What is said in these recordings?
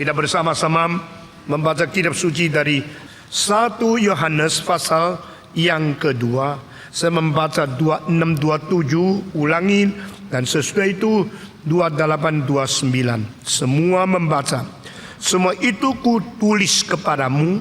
Kita bersama-sama membaca kitab suci dari 1 Yohanes pasal yang kedua. Saya membaca 26-27, ulangi, dan sesudah itu 28-29. Semua membaca. Semua itu kutulis kepadamu,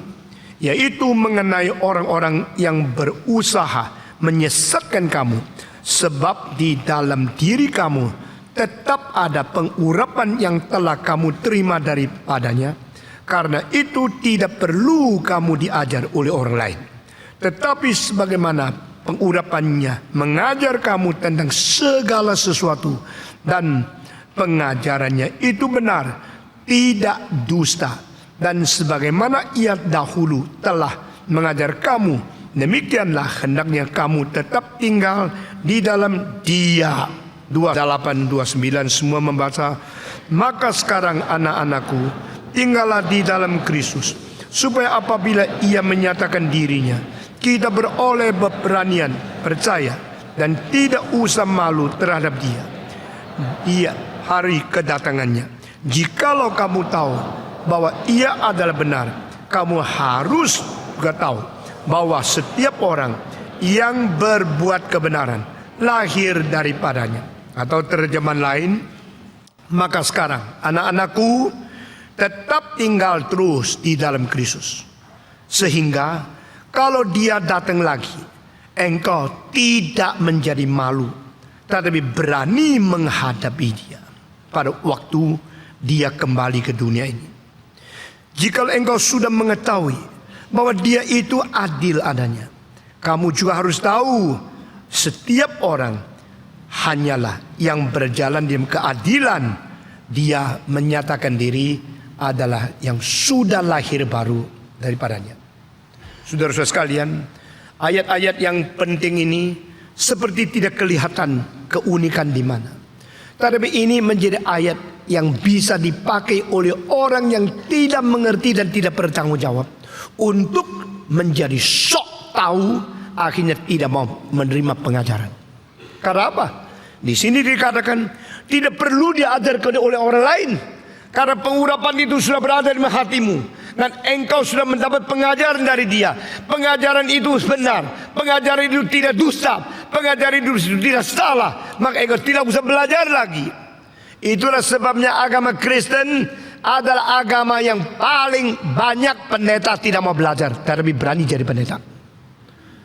yaitu mengenai orang-orang yang berusaha menyesatkan kamu. Sebab di dalam diri kamu tetap ada pengurapan yang telah kamu terima daripadanya. Karena itu tidak perlu kamu diajar oleh orang lain. Tetapi sebagaimana pengurapannya mengajar kamu tentang segala sesuatu, dan pengajarannya itu benar, tidak dusta. Dan sebagaimana ia dahulu telah mengajar kamu, demikianlah hendaknya kamu tetap tinggal di dalam Dia. 28-29 semua membaca. Maka sekarang anak-anakku, tinggallah di dalam Kristus, supaya apabila ia menyatakan dirinya, kita beroleh beranian percaya dan tidak usah malu terhadap dia hari kedatangannya. Jikalau kamu tahu bahwa ia adalah benar, kamu harus juga tahu bahwa setiap orang yang berbuat kebenaran lahir daripadanya. Atau terjemahan lain, maka sekarang anak-anakku, tetap tinggal terus di dalam Kristus, sehingga kalau dia datang lagi, engkau tidak menjadi malu, tetapi berani menghadapi dia pada waktu dia kembali ke dunia ini. Jika engkau sudah mengetahui bahwa dia itu adil adanya, kamu juga harus tahu setiap orang hanyalah yang berjalan di keadilan, dia menyatakan diri adalah yang sudah lahir baru daripadanya. Saudara-saudara sekalian, ayat-ayat yang penting ini seperti tidak kelihatan keunikan di mana. Tetapi ini menjadi ayat yang bisa dipakai oleh orang yang tidak mengerti dan tidak bertanggung jawab untuk menjadi sok tahu, akhirnya tidak mau menerima pengajaran. Karena apa? Di sini dikatakan tidak perlu diajarkan oleh orang lain, karena pengurapan itu sudah berada di hatimu, dan engkau sudah mendapat pengajaran dari dia. Pengajaran itu benar, pengajaran itu tidak dusta, pengajaran itu tidak salah, maka engkau tidak usah belajar lagi. Itulah sebabnya agama Kristen adalah agama yang paling banyak pendeta tidak mau belajar, tapi berani jadi pendeta.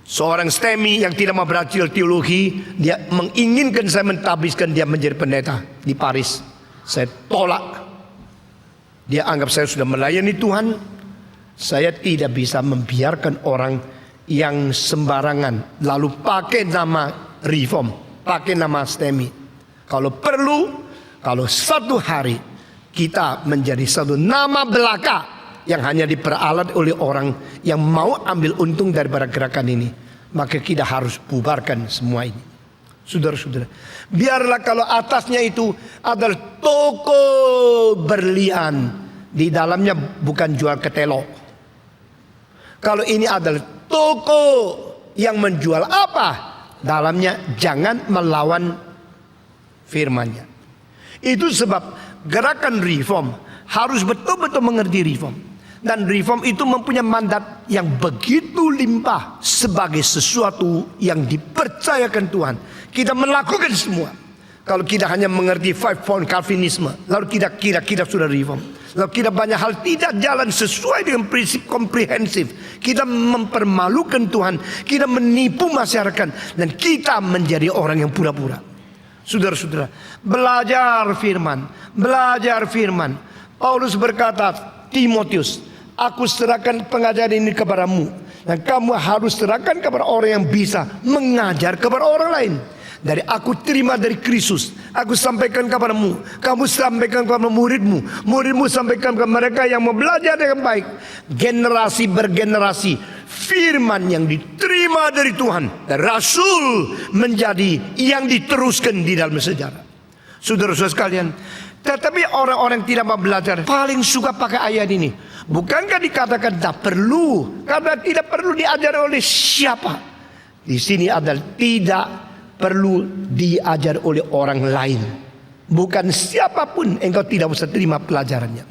Seorang STEMI yang tidak mau belajar teologi, dia menginginkan saya mentabiskan dia menjadi pendeta di Paris. Saya tolak. Dia anggap saya sudah melayani Tuhan. Saya tidak bisa membiarkan orang yang sembarangan lalu pakai nama reform, pakai nama STEMI. Kalau perlu, kalau satu hari kita menjadi satu nama belaka yang hanya diperalat oleh orang yang mau ambil untung daripada gerakan ini, maka kita harus bubarkan semua ini. Saudara-saudara, biarlah kalau atasnya itu adalah toko berlian, di dalamnya bukan jual ketelo. Kalau ini adalah toko yang menjual apa? Dalamnya jangan melawan firman-Nya. Itu sebab gerakan reform harus betul-betul mengerti reform. Dan reform itu mempunyai mandat yang begitu limpah sebagai sesuatu yang dipercayakan Tuhan. Kita melakukan semua. Kalau kita hanya mengerti five point Calvinisme, lalu kita kira kita sudah reform, lalu kita banyak hal tidak jalan sesuai dengan prinsip komprehensif, kita mempermalukan Tuhan, kita menipu masyarakat, dan kita menjadi orang yang pura-pura. Saudara-saudara, belajar firman, belajar firman. Paulus berkata, Timotius, aku serahkan pengajaran ini kepadamu, dan kamu harus serahkan kepada orang yang bisa mengajar kepada orang lain. Dari aku terima dari Kristus, aku sampaikan kepadamu, kamu sampaikan kepada muridmu, muridmu sampaikan kepada mereka yang mau belajar dengan baik. Generasi bergenerasi, firman yang diterima dari Tuhan dan Rasul menjadi yang diteruskan di dalam sejarah. Saudara-saudara sekalian, tetapi orang-orang yang tidak mau belajar paling suka pakai ayat ini. Bukankah dikatakan tak perlu, karena tidak perlu diajar oleh siapa? Di sini adalah tidak perlu diajar oleh orang lain. Bukan siapapun, engkau tidak usah terima pelajarannya.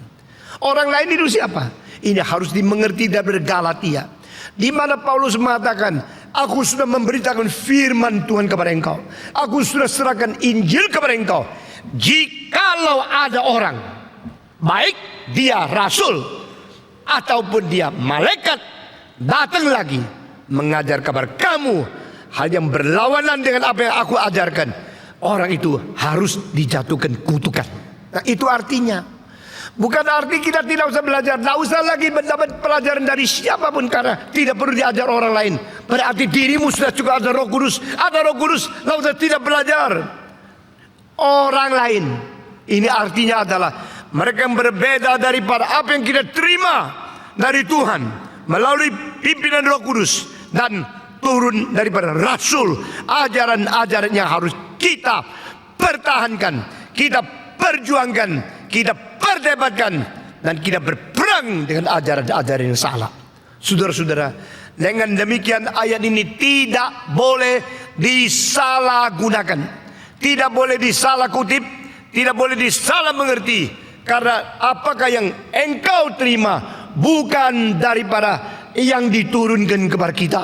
Orang lain itu siapa? Ini harus dimengerti dari Galatia, di mana Paulus mengatakan, aku sudah memberitakan firman Tuhan kepada engkau. Aku sudah serahkan Injil kepada engkau. Jikalau ada orang, baik dia rasul ataupun dia malaikat, datang lagi mengajar kabar kamu hal yang berlawanan dengan apa yang aku ajarkan, orang itu harus dijatuhkan kutukan. Nah, itu artinya bukan arti kita tidak usah belajar, tidak usah lagi mendapat pelajaran dari siapapun karena tidak perlu diajar orang lain. Berarti dirimu sudah juga ada Roh Kudus, lalu sudah tidak belajar orang lain. Ini artinya adalah mereka yang berbeda daripada apa yang kita terima dari Tuhan melalui pimpinan Roh Kudus dan turun daripada Rasul. Ajaran-ajaran yang harus kita pertahankan, kita perjuangkan, kita perdebatkan, dan kita berperang dengan ajaran-ajaran yang salah. Saudara-saudara, dengan demikian ayat ini tidak boleh disalahgunakan, tidak boleh disalah kutip, tidak boleh disalah mengerti. Karena apakah yang engkau terima bukan daripada yang diturunkan kepada kita.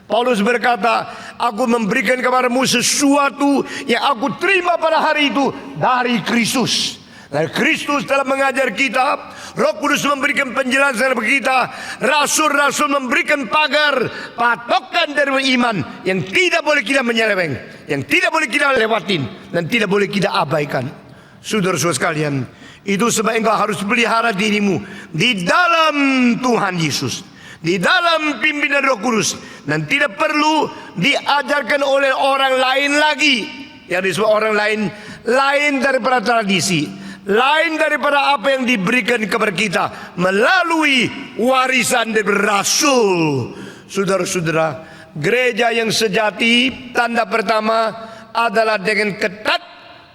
Paulus berkata, aku memberikan kepadamu sesuatu yang aku terima pada hari itu dari Kristus. Dan Kristus telah mengajar kita, Roh Kudus memberikan penjelasan kepada kita, rasul-rasul memberikan pagar, patokan dari iman yang tidak boleh kita menyeleweng, yang tidak boleh kita lewatin, dan tidak boleh kita abaikan. Saudara-saudara sekalian, itu sebab engkau harus pelihara dirimu di dalam Tuhan Yesus, di dalam pimpinan Roh Kudus, dan tidak perlu diajarkan oleh orang lain lagi. Yang disebut orang lain daripada tradisi, lain daripada apa yang diberikan kepada kita melalui warisan dari Rasul. Saudara-saudara, gereja yang sejati, tanda pertama adalah dengan ketat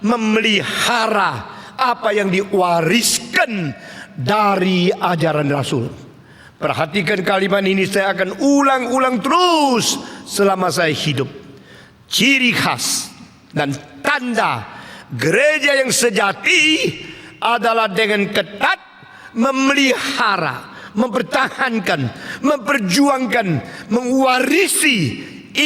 memelihara apa yang diwariskan dari ajaran Rasul. Perhatikan kalimat ini, saya akan ulang-ulang terus selama saya hidup. Ciri khas dan tanda gereja yang sejati adalah dengan ketat memelihara, mempertahankan, memperjuangkan, mewarisi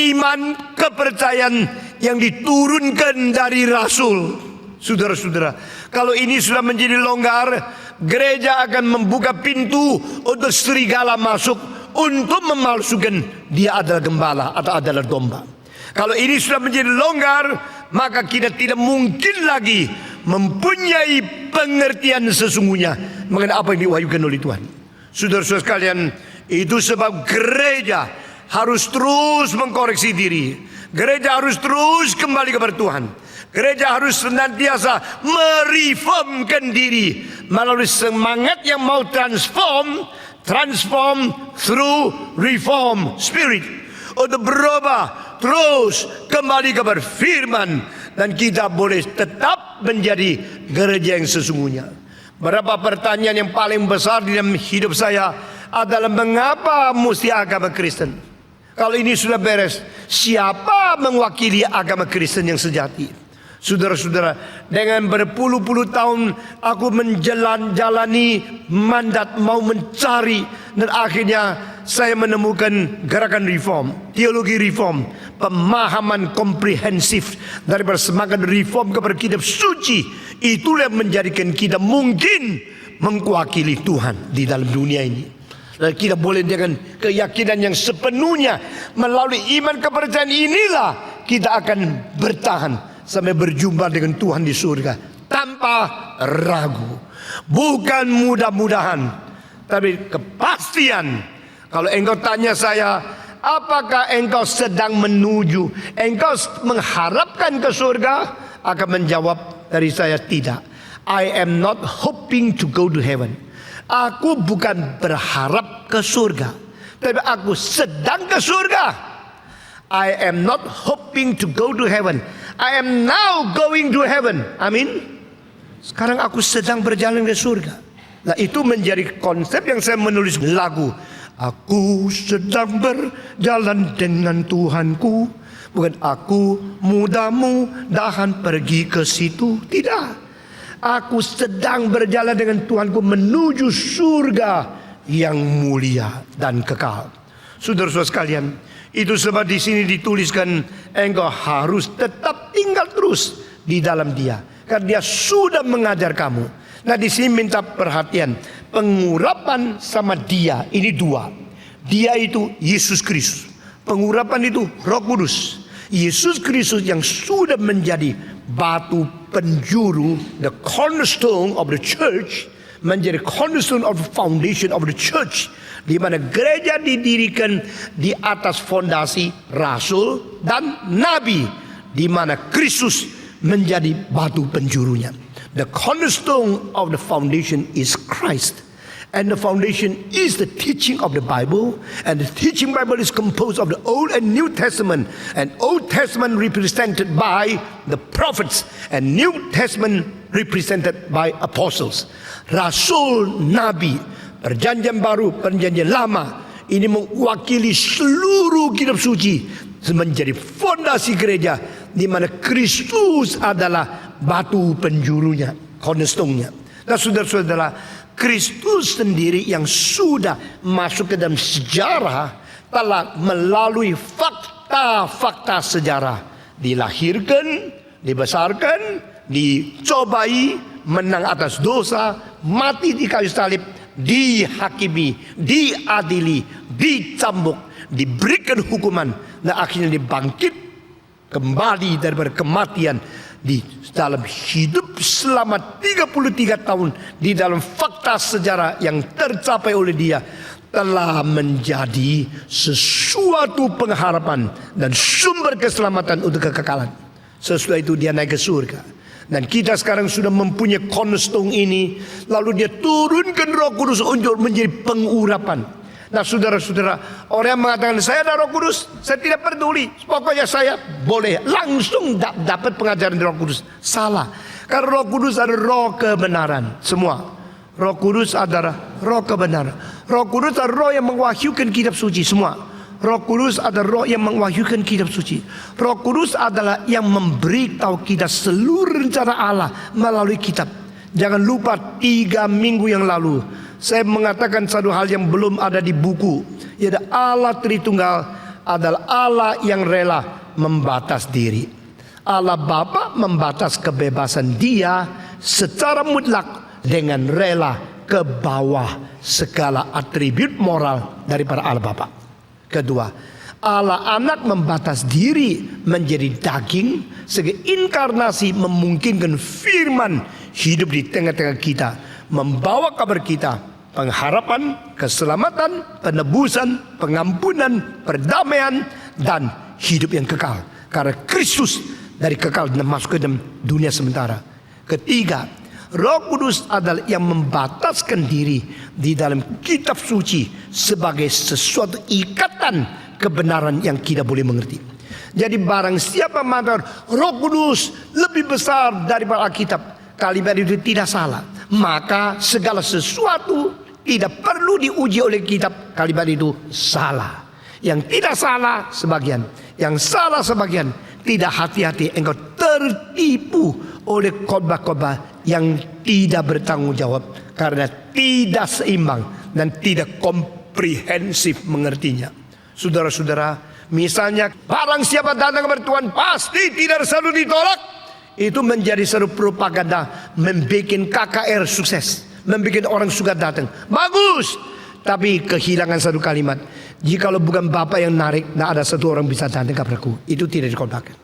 iman kepercayaan yang diturunkan dari Rasul. Saudara-saudara, kalau ini sudah menjadi longgar, gereja akan membuka pintu untuk serigala masuk untuk memalsukan dia adalah gembala atau adalah domba. Kalau ini sudah menjadi longgar, maka kita tidak mungkin lagi mempunyai pengertian sesungguhnya mengenai apa yang diwahyukan oleh Tuhan. Saudara-saudara sekalian, itu sebab gereja harus terus mengkoreksi diri. Gereja harus terus kembali kepada Tuhan. Gereja harus senantiasa mereformkan diri melalui semangat yang mau transform through reform spirit, untuk berubah terus kembali kepada firman, dan kita boleh tetap menjadi gereja yang sesungguhnya. Beberapa pertanyaan yang paling besar di dalam hidup saya adalah mengapa mesti agama Kristen? Kalau ini sudah beres, siapa mewakili agama Kristen yang sejati? Saudara-saudara, dengan berpuluh-puluh tahun aku menjalani mandat mau mencari, dan akhirnya saya menemukan gerakan reform, teologi reform, pemahaman komprehensif daripada semangat reform kepada kitab suci. Itulah yang menjadikan kita mungkin mewakili Tuhan di dalam dunia ini. Dan kita boleh dengan keyakinan yang sepenuhnya melalui iman kepercayaan inilah kita akan bertahan sampai berjumpa dengan Tuhan di surga tanpa ragu. Bukan mudah-mudahan, tapi kepastian. Kalau engkau tanya saya, apakah engkau sedang menuju, engkau mengharapkan ke surga, akan menjawab dari saya, tidak. I am not hoping to go to heaven. Aku bukan berharap ke surga, tapi aku sedang ke surga. I am not hoping to go to heaven. I am now going to heaven. Amin. Sekarang aku sedang berjalan ke surga. Nah, itu menjadi konsep yang saya menulis lagu. Aku sedang berjalan dengan Tuhanku. Bukan aku mudamu dahan pergi ke situ. Tidak. Aku sedang berjalan dengan Tuhanku menuju surga yang mulia dan kekal. Saudara-saudara sekalian, itu sebab di sini dituliskan engkau harus tetap tinggal terus di dalam Dia, karena Dia sudah mengajar kamu. Nah, di sini minta perhatian, pengurapan sama Dia ini dua. Dia itu Yesus Kristus, pengurapan itu Roh Kudus. Yesus Kristus yang sudah menjadi batu penjuru, the cornerstone of the church, menjadi cornerstone of the foundation of the church, di mana gereja didirikan di atas fondasi rasul dan nabi, di mana Kristus menjadi batu penjurunya. The cornerstone of the foundation is Christ. And the foundation is the teaching of the Bible. And the teaching Bible is composed of the Old and New Testament. And Old Testament represented by the prophets, and New Testament represented by apostles. Rasul, Nabi, Perjanjian Baru, Perjanjian Lama, ini mewakili seluruh kitab suci menjadi fondasi gereja, di mana Kristus adalah batu penjurunya, cornerstone-nya. Nah, saudara-saudara, Kristus sendiri yang sudah masuk ke dalam sejarah telah melalui fakta-fakta sejarah, dilahirkan, dibesarkan, dicobai, menang atas dosa, mati di kayu salib, dihakimi, diadili, dicambuk, diberikan hukuman, dan akhirnya dibangkit kembali daripada kematian, di dalam hidup selama 33 tahun di dalam fakta sejarah yang tercapai oleh Dia, telah menjadi sesuatu pengharapan dan sumber keselamatan untuk kekekalan. Sesudah itu Dia naik ke surga, dan kita sekarang sudah mempunyai cornerstone ini. Lalu Dia turunkan Roh Kudus untuk menjadi pengurapan. Nah, saudara-saudara, orang yang mengatakan saya ada Roh Kudus, saya tidak peduli, pokoknya saya boleh langsung dapat pengajaran dari Roh Kudus. Salah. Karena Roh Kudus adalah roh kebenaran. Semua Roh Kudus adalah roh kebenaran. Roh Kudus adalah roh yang mewahyukan kitab suci. Semua Roh Kudus adalah roh yang mewahyukan kitab suci. Roh Kudus adalah yang memberitahu kita seluruh rencana Allah melalui kitab. Jangan lupa 3 minggu yang lalu saya mengatakan satu hal yang belum ada di buku, yaitu Allah Tritunggal adalah Allah yang rela membatas diri. Allah Bapa membatas kebebasan Dia secara mutlak dengan rela ke bawah segala atribut moral daripada Allah Bapa. Kedua, Allah Anak membatas diri menjadi daging sebagai inkarnasi, memungkinkan firman hidup di tengah-tengah kita, membawa kabar kita pengharapan, keselamatan, penebusan, pengampunan, perdamaian, dan hidup yang kekal. Karena Kristus dari kekal dan masuk ke dalam dunia sementara. Ketiga, Roh Kudus adalah yang membataskan diri di dalam kitab suci sebagai sesuatu ikatan kebenaran yang kita boleh mengerti. Jadi barang siapa mengatakan Roh Kudus lebih besar daripada Alkitab, kalimat itu tidak salah. Maka segala sesuatu tidak perlu diuji oleh kitab, kalimat itu salah. Yang tidak salah sebagian, yang salah sebagian. Tidak hati-hati, engkau tertipu oleh khotbah-khotbah yang tidak bertanggung jawab, karena tidak seimbang dan tidak komprehensif mengertinya. Saudara-saudara, misalnya barang siapa datang kepada Tuhan pasti tidak selalu ditolak. Itu menjadi satu propaganda, membuat KKR sukses, membuat orang suka datang. Bagus, tapi kehilangan satu kalimat. Jikalau bukan Bapa yang narik, tidak ada satu orang bisa datang kepadaku. Itu tidak dikhotbahkan.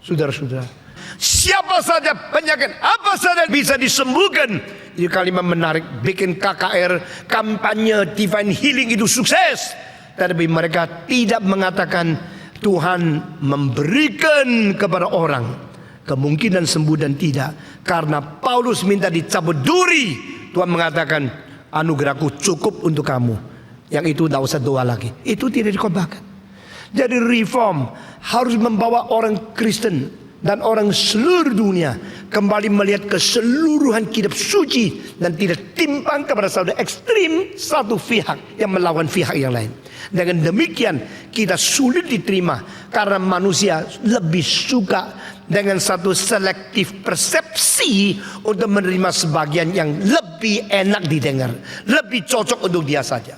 Saudara-saudara, siapa saja penyakit apa saja bisa disembuhkan. Itu kalimat menarik, bikin KKR, kampanye divine healing itu sukses. Tapi mereka tidak mengatakan Tuhan memberikan kepada orang kemungkinan sembuh dan tidak. Karena Paulus minta dicabut duri, Tuhan mengatakan anugerahku cukup untuk kamu. Yang itu tidak usah doa lagi. Itu tidak dikhotbahkan. Jadi reform harus membawa orang Kristen dan orang seluruh dunia kembali melihat keseluruhan kitab suci dan tidak timpang kepada satu ekstrim satu pihak yang melawan pihak yang lain. Dengan demikian kita sulit diterima karena manusia lebih suka dengan satu selektif persepsi untuk menerima sebagian yang lebih enak didengar, lebih cocok untuk dia saja.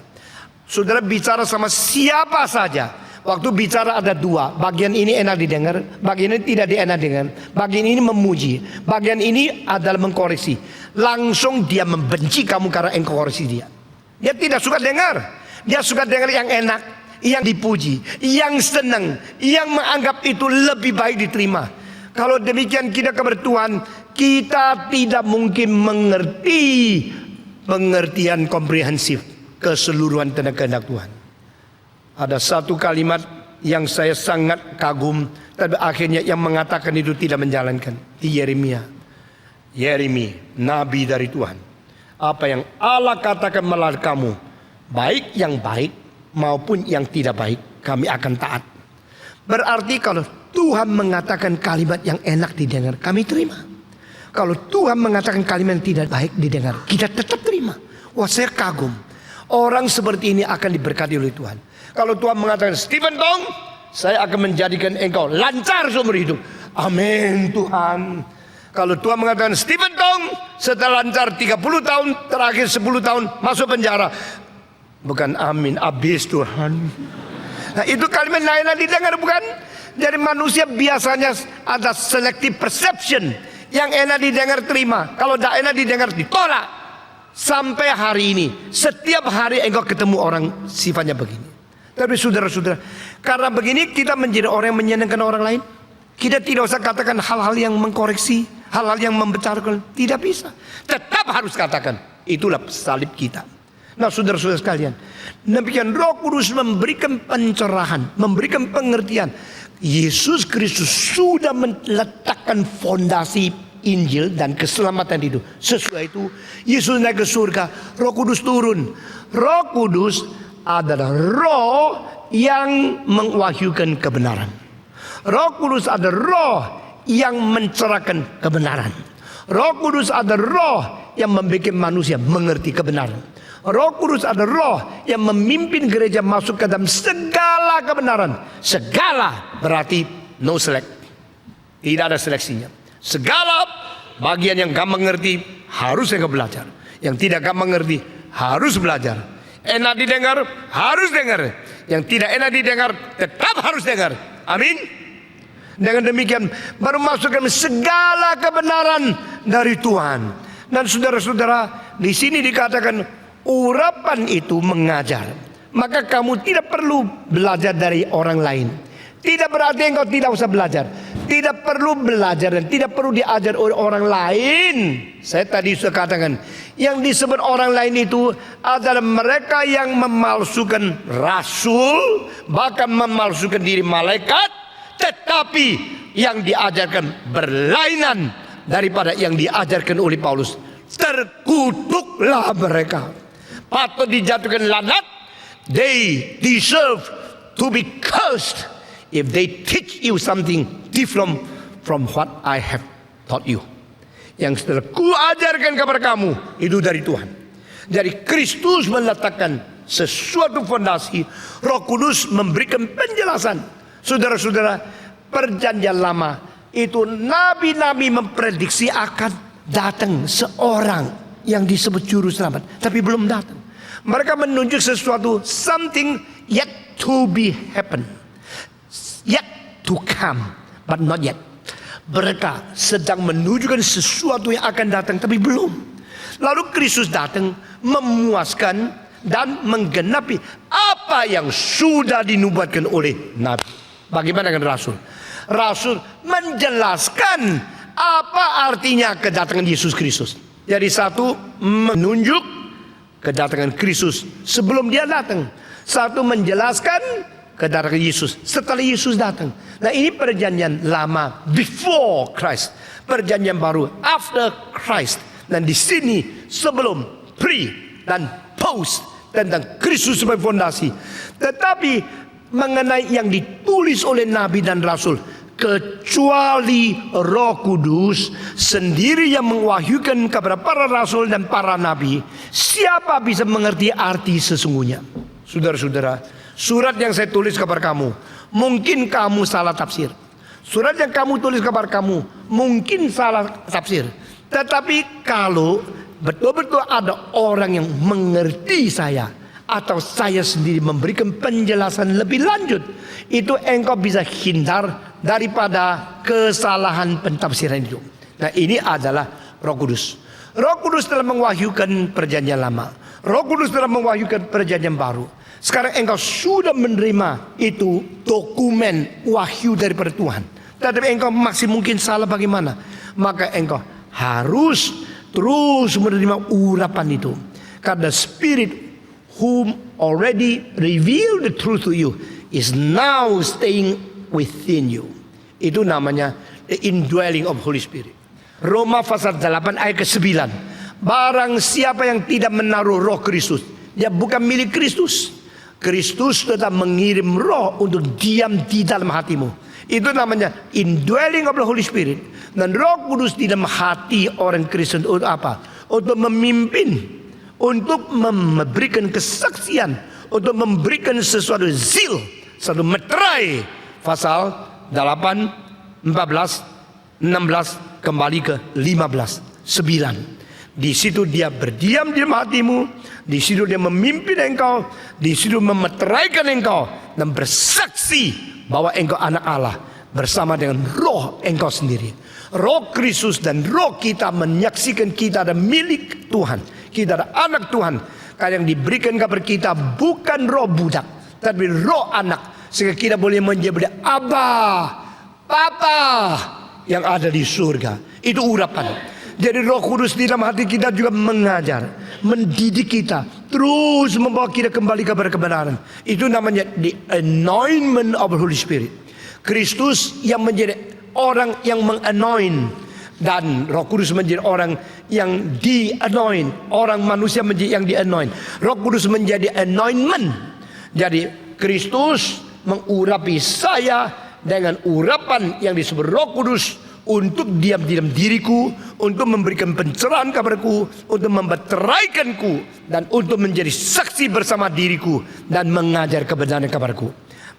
Saudara bicara sama siapa saja, waktu bicara ada dua, bagian ini enak didengar, bagian ini tidak enak didengar, bagian ini memuji, bagian ini adalah mengkoreksi. Langsung dia membenci kamu karena engkau koreksi dia. Dia tidak suka dengar, dia suka dengar yang enak, yang dipuji, yang senang, yang menganggap itu lebih baik diterima. Kalau demikian kita kepada Tuhan, kita tidak mungkin mengerti pengertian komprehensif keseluruhan tentang kehendak Tuhan. Ada satu kalimat yang saya sangat kagum, tapi akhirnya yang mengatakan itu tidak menjalankan. Di Yeremia, nabi dari Tuhan. Apa yang Allah katakan melalui kamu, baik yang baik maupun yang tidak baik, kami akan taat. Berarti kalau Tuhan mengatakan kalimat yang enak didengar, kami terima. Kalau Tuhan mengatakan kalimat yang tidak baik didengar, kita tetap terima. Wah, saya kagum. Orang seperti ini akan diberkati oleh Tuhan. Kalau Tuhan mengatakan, Stephen Tong, saya akan menjadikan engkau lancar seumur hidup. Amin Tuhan. Kalau Tuhan mengatakan, Stephen Tong, setelah lancar 30 tahun, terakhir 10 tahun, masuk penjara. Bukan amin, habis Tuhan. Nah, itu kalimat lain didengar, bukan? Jadi manusia biasanya ada selective perception. Yang enak didengar terima, kalau tidak enak didengar ditolak. Sampai hari ini, setiap hari engkau ketemu orang sifatnya begini. Tapi saudara-saudara, karena begini kita menjadi orang yang menyenangkan orang lain. Kita tidak usah katakan hal-hal yang mengkoreksi, hal-hal yang membicarakan. Tidak bisa. Tetap harus katakan, itulah salib kita. Nah, saudara-saudara sekalian, demikian Roh Kudus memberikan pencerahan, memberikan pengertian. Yesus Kristus sudah meletakkan fondasi Injil dan keselamatan itu. Sesuai itu, Yesus naik ke surga, Roh Kudus turun. Roh Kudus adalah roh yang mewahyukan kebenaran. Roh Kudus adalah roh yang mencerahkan kebenaran. Roh Kudus adalah roh yang membuat manusia mengerti kebenaran. Roh Kudus adalah roh yang memimpin gereja masuk ke dalam segala kebenaran. Segala berarti no select. Tidak ada seleksinya. Segala bagian yang kamu mengerti harus engkau belajar. Yang tidak kamu mengerti harus belajar. Enak didengar harus dengar. Yang tidak enak didengar tetap harus dengar. Amin. Dengan demikian baru masukkan segala kebenaran dari Tuhan. Dan saudara-saudara, di sini dikatakan urapan itu mengajar. Maka kamu tidak perlu belajar dari orang lain. Tidak berarti engkau tidak usah belajar. Tidak perlu belajar dan tidak perlu diajar oleh orang lain. Saya tadi sudah katakan, yang disebut orang lain itu adalah mereka yang memalsukan rasul, bahkan memalsukan diri malaikat, tetapi yang diajarkan berlainan daripada yang diajarkan oleh Paulus. Terkutuklah mereka, patut dijatuhkan laknat. They deserve to be cursed if they teach you something different from what I have taught you. Yang setelah ku ajarkan kepada kamu itu dari Tuhan. Jadi Kristus meletakkan sesuatu fondasi, Roh Kudus memberikan penjelasan. Saudara-saudara, perjanjian lama itu nabi-nabi memprediksi akan datang seorang yang disebut juru selamat, tapi belum datang. Mereka menunjuk sesuatu, something yet to be happen, yet to come, but not yet. Mereka sedang menunjukkan sesuatu yang akan datang, tapi belum. Lalu Kristus datang memuaskan dan menggenapi apa yang sudah dinubuatkan oleh Nabi. Bagaimana dengan Rasul? Rasul menjelaskan apa artinya kedatangan Yesus Kristus. Jadi satu, menunjuk kedatangan Kristus sebelum dia datang. Satu, menjelaskan kedatangan Yesus setelah Yesus datang. Nah, ini perjanjian lama, before Christ. Perjanjian baru, after Christ. Dan di sini sebelum, pre dan post, tentang Kristus sebagai fondasi. Tetapi mengenai yang ditulis oleh Nabi dan Rasul, kecuali Roh Kudus sendiri yang mewahyukan kepada para rasul dan para nabi. Siapa bisa mengerti arti sesungguhnya? Saudara-saudara, surat yang saya tulis kepada kamu, mungkin kamu salah tafsir. Surat yang kamu tulis kepada kamu mungkin salah tafsir. Tetapi kalau betul-betul ada orang yang mengerti saya, atau saya sendiri memberikan penjelasan lebih lanjut, itu engkau bisa hindar daripada kesalahan pentafsiran itu. Nah, ini adalah Roh Kudus. Roh Kudus telah mewahyukan perjanjian lama, Roh Kudus telah mewahyukan perjanjian baru. Sekarang engkau sudah menerima itu dokumen wahyu daripada Tuhan, tetapi engkau masih mungkin salah bagaimana? Maka engkau harus terus menerima urapan itu, karena Spirit whom already revealed the truth to you is now staying within you. Itu namanya the indwelling of Holy Spirit. Roma pasal 8 ayat ke-9. Barang siapa yang tidak menaruh Roh Kristus, dia bukan milik Kristus. Kristus tetap mengirim Roh untuk diam di dalam hatimu. Itu namanya indwelling of the Holy Spirit. Dan Roh Kudus di dalam hati orang Kristen untuk apa? Untuk memimpin, untuk memberikan kesaksian, untuk memberikan sesuatu zil, satu meterai. Pasal 8, 14, 16 kembali ke 15, 9. Di situ dia berdiam di dalam hatimu, di situ dia memimpin engkau, di situ memeteraikan engkau dan bersaksi bahwa engkau anak Allah bersama dengan roh engkau sendiri. Roh Kristus dan roh kita menyaksikan kita ada milik Tuhan. Kita ada anak Tuhan. Karena yang diberikan kepada kita bukan roh budak, tapi roh anak, sehingga kita boleh menjadi Abba, Papa yang ada di surga. Itu urapan. Jadi Roh Kudus di dalam hati kita juga mengajar, mendidik kita, terus membawa kita kembali kepada kebenaran. Itu namanya the anointment of the Holy Spirit. Kristus yang menjadi orang yang meng-anoint, dan Roh Kudus menjadi orang yang di-anoint. Orang manusia menjadi yang di-anoint. Roh Kudus menjadi anointment. Jadi Kristus mengurapi saya dengan urapan yang disebut Roh Kudus untuk diam di dalam diriku, untuk memberikan pencerahan kepadaku, untuk membateraikanku, dan untuk menjadi saksi bersama diriku dan mengajar kebenaran kepadaku.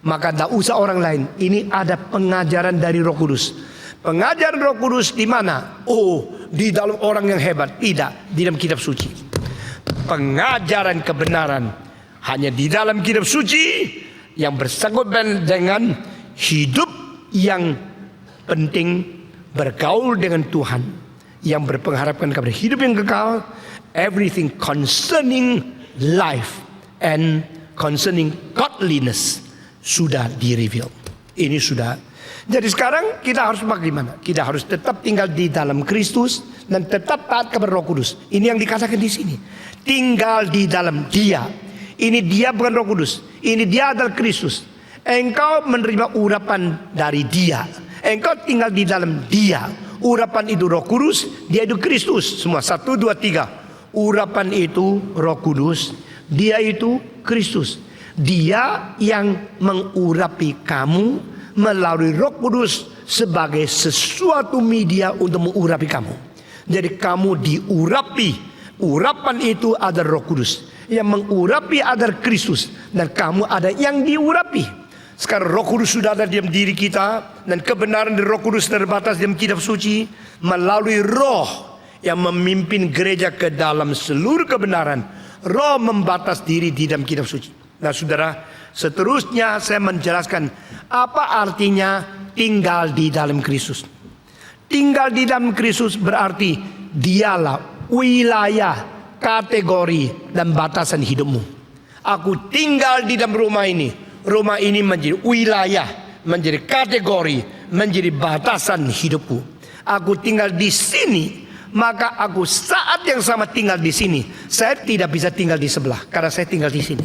Maka tak usah orang lain. Ini ada pengajaran dari Roh Kudus. Pengajaran Roh Kudus di mana? Oh, di dalam orang yang hebat. Tidak, di dalam kitab suci. Pengajaran kebenaran hanya di dalam kitab suci yang bersangkutan dengan hidup yang penting, bergaul dengan Tuhan, yang berpengharapkan kepada hidup yang kekal. Everything concerning life and concerning godliness sudah di-reveal. Ini sudah. Jadi sekarang kita harus bagaimana? Kita harus tetap tinggal di dalam Kristus dan tetap taat kepada Roh Kudus. Ini yang dikatakan di sini. Tinggal di dalam Dia. Ini Dia bukan Roh Kudus. Ini Dia adalah Kristus. Engkau menerima urapan dari Dia. Engkau tinggal di dalam Dia. Urapan itu Roh Kudus, Dia itu Kristus. Semua 1, 2, 3. Urapan itu Roh Kudus, Dia itu Kristus. Dia yang mengurapi kamu melalui Roh Kudus sebagai sesuatu media untuk mengurapi kamu. Jadi kamu diurapi. Urapan itu adalah Roh Kudus. Yang mengurapi adalah Kristus. Dan kamu ada yang diurapi. Sekarang Roh Kudus sudah ada di dalam diri kita, dan kebenaran dari Roh Kudus terbatas dalam kitab suci melalui Roh yang memimpin gereja ke dalam seluruh kebenaran. Roh membatas diri di dalam kitab suci. Nah saudara, seterusnya saya menjelaskan apa artinya tinggal di dalam Kristus. Tinggal di dalam Kristus berarti dialah wilayah, kategori, dan batasan hidupmu. Aku tinggal di dalam rumah ini. Rumah ini menjadi wilayah, menjadi kategori, menjadi batasan hidupku. Aku tinggal di sini, maka aku saat yang sama tinggal di sini. Saya tidak bisa tinggal di sebelah karena saya tinggal di sini.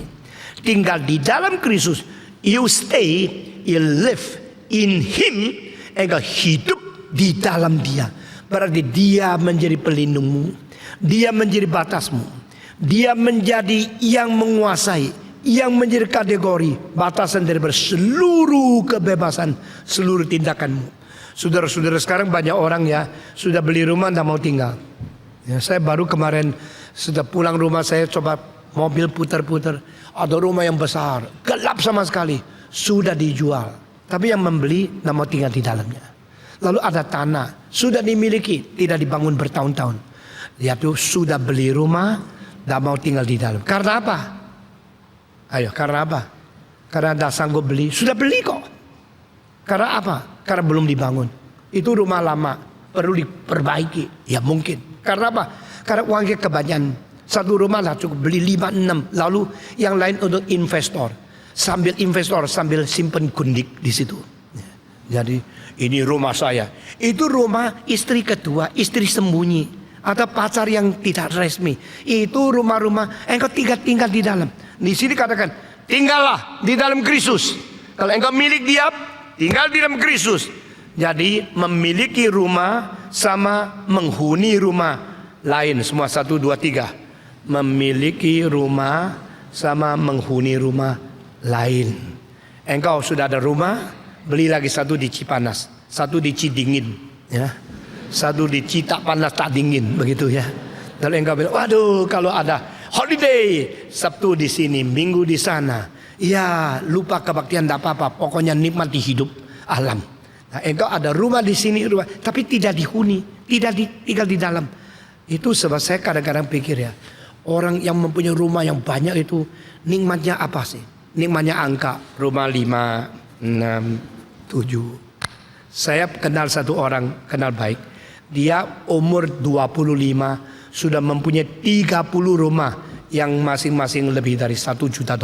Tinggal di dalam Kristus, you stay, you live in Him, engkau hidup di dalam Dia. Berarti Dia menjadi pelindungmu, Dia menjadi batasmu, Dia menjadi yang menguasai, yang menjadi kategori batasan daripada seluruh kebebasan, seluruh tindakanmu. Saudara-saudara, sekarang banyak orang ya sudah beli rumah tidak mau tinggal. Ya, saya baru kemarin sudah pulang rumah, saya coba mobil putar-putar, ada rumah yang besar, gelap sama sekali, sudah dijual. Tapi yang membeli tidak mau tinggal di dalamnya. Lalu ada tanah, sudah dimiliki, tidak dibangun bertahun-tahun. Dia tuh sudah beli rumah, tidak mau tinggal di dalam. Karena apa? Ayo, karena apa? Karena tidak sanggup beli, sudah beli kok. Karena apa? Karena belum dibangun. Itu rumah lama, perlu diperbaiki. Ya mungkin. Karena apa? Karena uangnya kebanyakan. Satu rumah lah cukup beli 5-6. Lalu yang lain untuk investor. Sambil investor, sambil simpen gundik di situ. Jadi ini rumah saya. Itu rumah istri kedua, istri sembunyi. Atau pacar yang tidak resmi. Itu rumah-rumah engkau tinggal di dalam. Di sini katakan, tinggallah di dalam Kristus. Kalau engkau milik dia, tinggal di dalam Kristus. Jadi memiliki rumah sama menghuni rumah lain. Semua 1, 2, 3. Memiliki rumah sama menghuni rumah lain. Engkau sudah ada rumah, beli lagi satu di Cipanas, satu di Cidingin, ya, satu di Citak Panas tak dingin, begitu ya. Lalu engkau bilang, waduh, kalau ada holiday, Sabtu di sini, Minggu di sana, ya lupa kebaktian tidak apa-apa, pokoknya nikmati hidup alam. Nah, engkau ada rumah di sini, rumah, tapi tidak dihuni, tidak tinggal di dalam. Itu sebab saya kadang-kadang pikir ya, orang yang mempunyai rumah yang banyak itu nikmatnya apa sih? Nikmatnya angka, rumah 5, 6, 7. Saya kenal satu orang, kenal baik. Dia umur 25 sudah mempunyai 30 rumah yang masing-masing lebih dari $1 juta.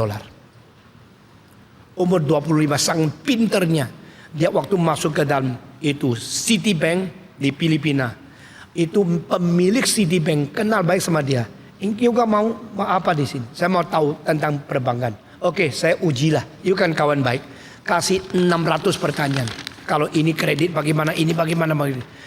Umur 25 sangat pinternya. Dia waktu masuk ke dalam itu Citibank di Filipina. Itu pemilik Citibank kenal baik sama dia. Juga mau apa di sini? Saya mau tahu tentang perbankan. Oke, saya ujilah. You kan kawan baik. Kasih 600 pertanyaan. Kalau ini kredit bagaimana, ini bagaimana.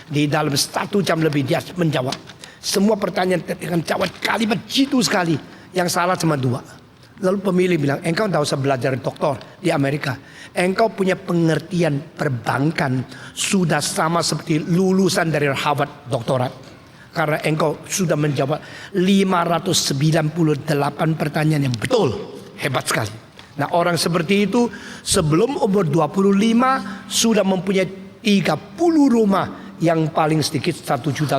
Di dalam 1 jam lebih dia menjawab. Semua pertanyaan dengan jawab kalimat jitu sekali. Yang salah cuma 2. Lalu pemilih bilang, engkau tidak usah belajar doktor di Amerika. Engkau punya pengertian perbankan sudah sama seperti lulusan dari Harvard doktorat. Karena engkau sudah menjawab 598 pertanyaan yang betul. Hebat sekali. Nah, orang seperti itu sebelum umur 25 sudah mempunyai 30 rumah yang paling sedikit $1 juta,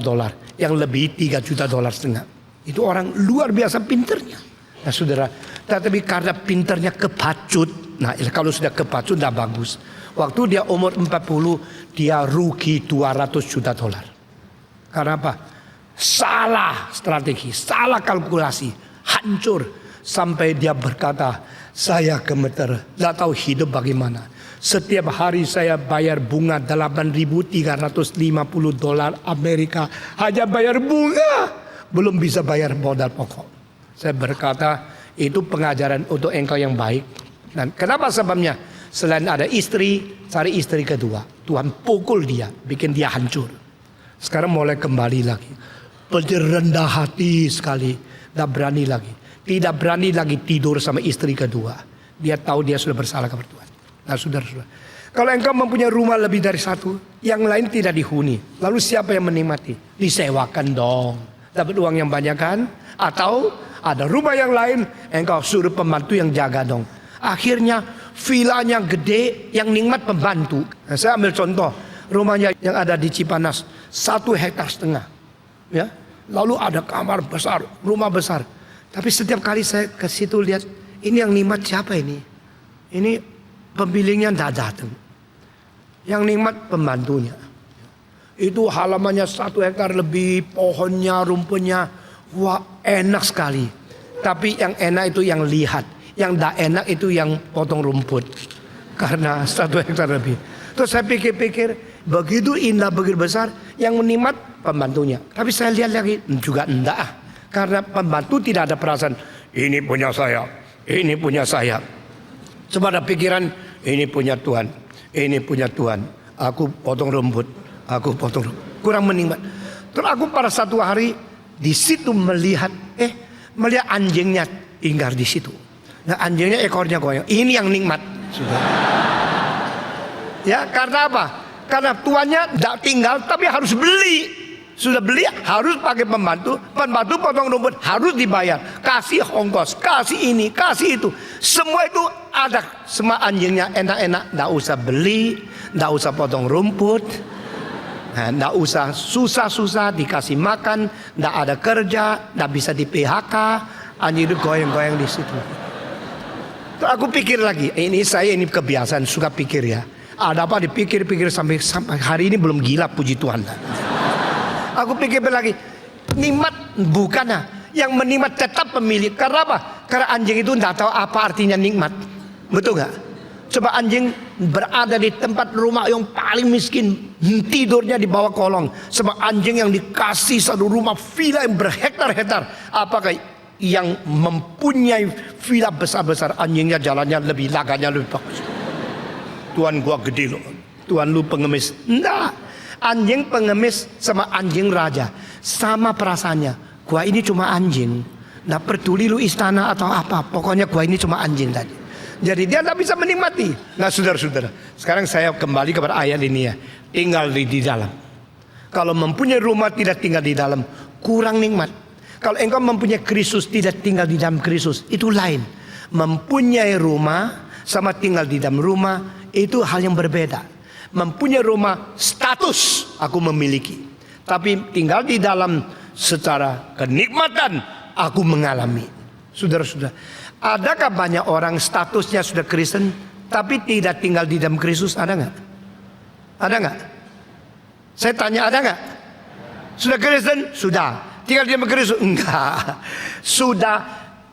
yang lebih $3,5 juta. Itu orang luar biasa pinternya. Nah, saudara, tetapi karena pinternya kepacut. Nah, kalau sudah kepacut tidak bagus. Waktu dia umur 40 dia rugi $200 juta. Karena apa? Salah strategi, salah kalkulasi, hancur. Sampai dia berkata, saya gemeter, tidak tahu hidup bagaimana. Setiap hari saya bayar bunga $8.350 Amerika. Hanya bayar bunga, belum bisa bayar modal pokok. Saya berkata, itu pengajaran untuk engkau yang baik. Dan kenapa sebabnya? Selain ada istri, cari istri kedua. Tuhan pukul dia, bikin dia hancur. Sekarang mulai kembali lagi. Rendah hati sekali, tidak berani lagi. Tidak berani lagi tidur sama istri kedua. Dia tahu dia sudah bersalah kepada Tuhan. Nah, saudara-saudara, kalau engkau mempunyai rumah lebih dari 1, yang lain tidak dihuni, lalu siapa yang menikmati? Disewakan dong. Dapat uang yang banyak kan? Atau ada rumah yang lain, engkau suruh pembantu yang jaga dong. Akhirnya vilanya gede, yang nikmat pembantu. Nah, saya ambil contoh rumahnya yang ada di Cipanas, 1,5 hektar. Ya, lalu ada kamar besar, rumah besar. Tapi setiap kali saya ke situ lihat, ini yang nikmat siapa ini? Ini pemiliknya tidak datang. Yang nikmat pembantunya. Itu halamannya 1 hektar lebih, pohonnya, rumputnya, wah enak sekali. Tapi yang enak itu yang lihat, yang tidak enak itu yang potong rumput. Karena 1 hektar lebih. Terus saya pikir-pikir, begitu indah, begitu besar, yang menikmat pembantunya. Tapi saya lihat lagi, juga enggak. Karena pembantu tidak ada perasaan, ini punya saya, ini punya saya. Cuma ada pikiran, ini punya Tuhan, ini punya Tuhan. Aku potong rumput, aku potong rumput. Kurang menikmat. Terus aku pada satu hari di situ melihat anjingnya tinggal di situ. Nah, anjingnya ekornya goyang. Ini yang nikmat. Sudah. Ya, karena apa? Karena tuannya tidak tinggal tapi harus beli. Sudah beli harus pakai pembantu potong rumput harus dibayar, kasih ongkos, kasih ini, kasih itu, semua itu ada. Semua anjingnya enak-enak, tidak usah beli, tidak usah potong rumput, tidak usah susah-susah dikasih makan, tidak ada kerja, tidak bisa di PHK, anjing itu goyang-goyang di situ. Terus aku pikir lagi, ini kebiasaan suka pikir ya. Ada apa dipikir-pikir sampai hari ini belum gila, puji Tuhan. Aku pikir lagi, nikmat bukan yang menikmat tetap pemilik. Karena apa? Karena anjing itu tidak tahu apa artinya nikmat. Betul nggak? Coba anjing berada di tempat rumah yang paling miskin, tidurnya di bawah kolong. Sebab anjing yang dikasih satu rumah villa yang berhektar-hektar. Apakah yang mempunyai villa besar-besar, anjingnya jalannya lebih laganya lebih bagus? Tuan gua gede loh, Tuan lu pengemis. Enggak. Anjing pengemis sama anjing raja sama perasaannya. Gua ini cuma anjing, nggak peduli lu istana atau apa, pokoknya gua ini cuma anjing tadi. Jadi dia nggak bisa menikmati. Nah saudara-saudara, sekarang saya kembali kepada ayat ini ya. Tinggal di dalam. Kalau mempunyai rumah tidak tinggal di dalam, kurang nikmat. Kalau engkau mempunyai Kristus tidak tinggal di dalam Kristus, itu lain. Mempunyai rumah sama tinggal di dalam rumah itu hal yang berbeda. Mempunyai rumah status aku memiliki, tapi tinggal di dalam secara kenikmatan aku mengalami. Saudara-saudara, adakah banyak orang statusnya sudah Kristen tapi tidak tinggal di dalam Kristus? Ada nggak? Ada nggak? Saya tanya, ada nggak? Sudah Kristen? Sudah. Tinggal di dalam Kristus? Enggak. Sudah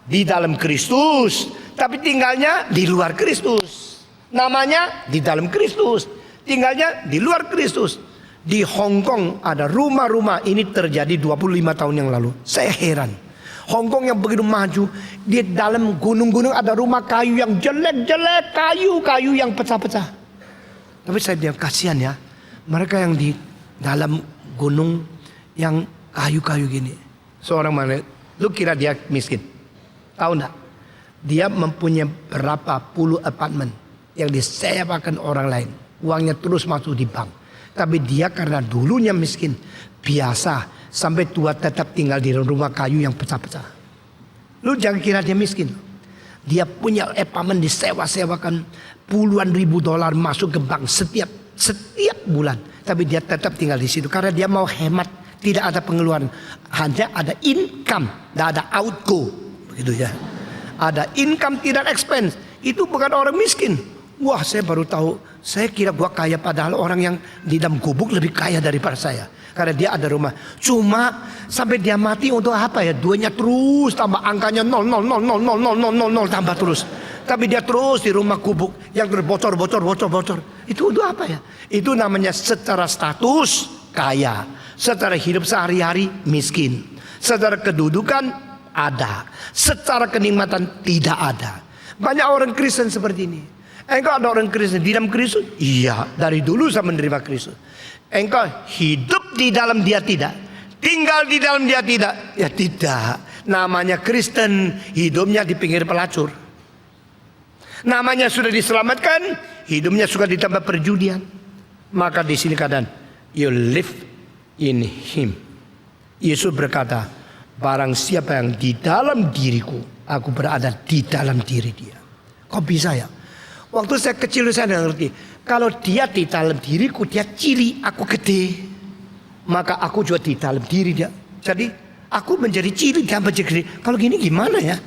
di dalam Kristus tapi tinggalnya di luar Kristus. Namanya di dalam Kristus, tinggalnya di luar Kristus. Di Hong Kong ada rumah-rumah, ini terjadi 25 tahun yang lalu. Saya heran. Hong Kong yang begitu maju, di dalam gunung-gunung ada rumah kayu yang jelek-jelek, kayu-kayu yang pecah-pecah. Tapi saya bilang kasihan ya, mereka yang di dalam gunung yang kayu-kayu gini. Seorang mana, lu kira dia miskin? Tahu enggak? Dia mempunyai berapa puluh apartemen yang disewakan orang lain. Uangnya terus masuk di bank. Tapi dia karena dulunya miskin, biasa sampai tua tetap tinggal di rumah kayu yang pecah-pecah. Lu jangan kira dia miskin. Dia punya apartemen disewa-sewakan puluhan ribu dolar masuk ke bank setiap bulan. Tapi dia tetap tinggal di situ karena dia mau hemat, tidak ada pengeluaran, hanya ada income, tidak ada outgo, begitu ya. Ada income tidak expense. Itu bukan orang miskin. Wah, saya baru tahu. Saya kira gua kaya, padahal orang yang di dalam gubuk lebih kaya daripada saya. Karena dia ada rumah. Cuma sampai dia mati untuk apa ya? Duanya terus tambah, angkanya 0, tambah terus. Tapi dia terus di rumah gubuk yang terus bocor. Itu untuk apa ya? Itu namanya secara status kaya, secara hidup sehari-hari miskin, secara kedudukan ada, secara kenikmatan tidak ada. Banyak orang Kristen seperti ini. Engkau ada orang Kristen di dalam Kristus? Iya, dari dulu saya menerima Kristus. Engkau hidup di dalam dia tidak, tinggal di dalam dia tidak? Ya tidak. Namanya Kristen, hidupnya di pinggir pelacur. Namanya sudah diselamatkan, hidupnya suka ditambah perjudian. Maka di sini keadaan, you live in Him. Yesus berkata, barang siapa yang di dalam diriku, aku berada di dalam diri dia. Kok bisa ya? Waktu saya kecil saya tidak ngerti. Kalau dia di dalam diriku, dia cili, aku gede. Maka aku juga di dalam diri dia. Jadi aku menjadi cili, dia menjadi gede. Kalau gini gimana ya?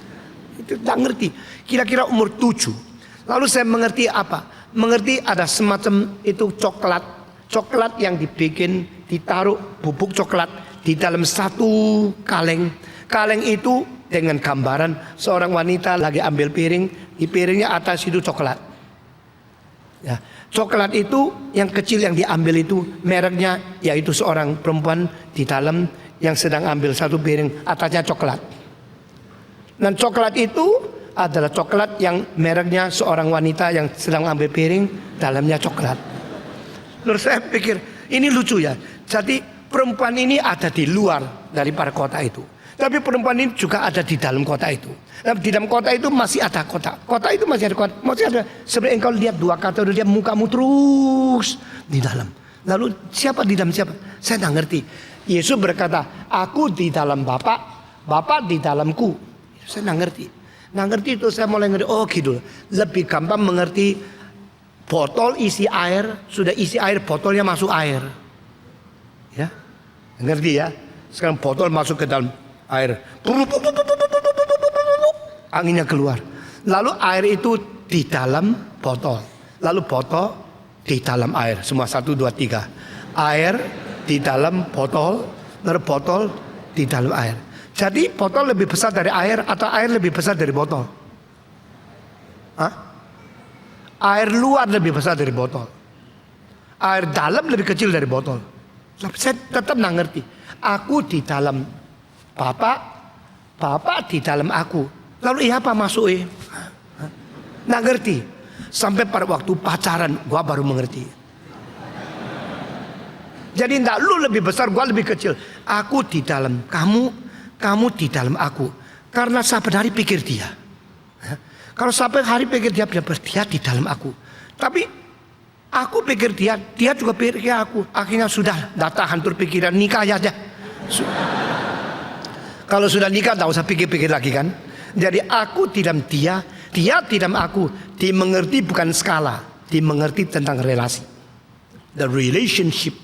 Itu tidak ngerti. Kira-kira umur 7. Lalu saya mengerti apa? Mengerti ada semacam itu coklat. Coklat yang dibikin, ditaruh bubuk coklat di dalam satu kaleng. Kaleng itu dengan gambaran seorang wanita lagi ambil piring. Di piringnya atas itu coklat. Ya, coklat itu yang kecil yang diambil itu mereknya yaitu seorang perempuan di dalam yang sedang ambil satu piring, atasnya coklat. Dan coklat itu adalah coklat yang mereknya seorang wanita yang sedang ambil piring, dalamnya coklat. Lalu saya pikir ini lucu ya. Jadi perempuan ini ada di luar daripada kota itu. Tapi perempuan ini juga ada di dalam kota itu. Dan di dalam kota itu masih ada kota. Kota itu masih ada kota. Masih ada. Sebenarnya engkau lihat dua kata, udah lihat mukamu terus di dalam. Lalu siapa di dalam siapa? Saya tidak ngerti. Yesus berkata, aku di dalam Bapa, Bapa di dalamku. Saya tidak ngerti. Nggak ngerti itu saya mulai ngerti. Oh gitu. Lebih gampang mengerti. Botol isi air, sudah isi air, botolnya masuk air. Ya, ngerti ya? Sekarang botol masuk ke dalam air, anginnya keluar. Lalu air itu di dalam botol. Lalu botol di dalam air. Semua 1, 2, 3. Air di dalam botol, lalu botol di dalam air. Jadi botol lebih besar dari air atau air lebih besar dari botol? Hah? Air luar lebih besar dari botol. Air dalam lebih kecil dari botol. Tapi saya tetap nggak ngerti. Aku di dalam Bapak, Bapak di dalam aku. Lalu apa masuk? Nggak ngerti. Sampai pada waktu pacaran, gua baru mengerti. Jadi enggak lu lebih besar, gua lebih kecil. Aku di dalam kamu, kamu di dalam aku. Karena sampai hari pikir dia. Kalau sampai hari pikir dia di dalam aku. Tapi aku pikir dia juga pikir aku. Akhirnya sudah, tidak tahan pikiran, nikah aja. Kalau sudah nikah, tidak usah pikir-pikir lagi kan. Jadi aku di dalam dia di dalam aku. Dimengerti bukan skala, dimengerti tentang relasi. The relationship.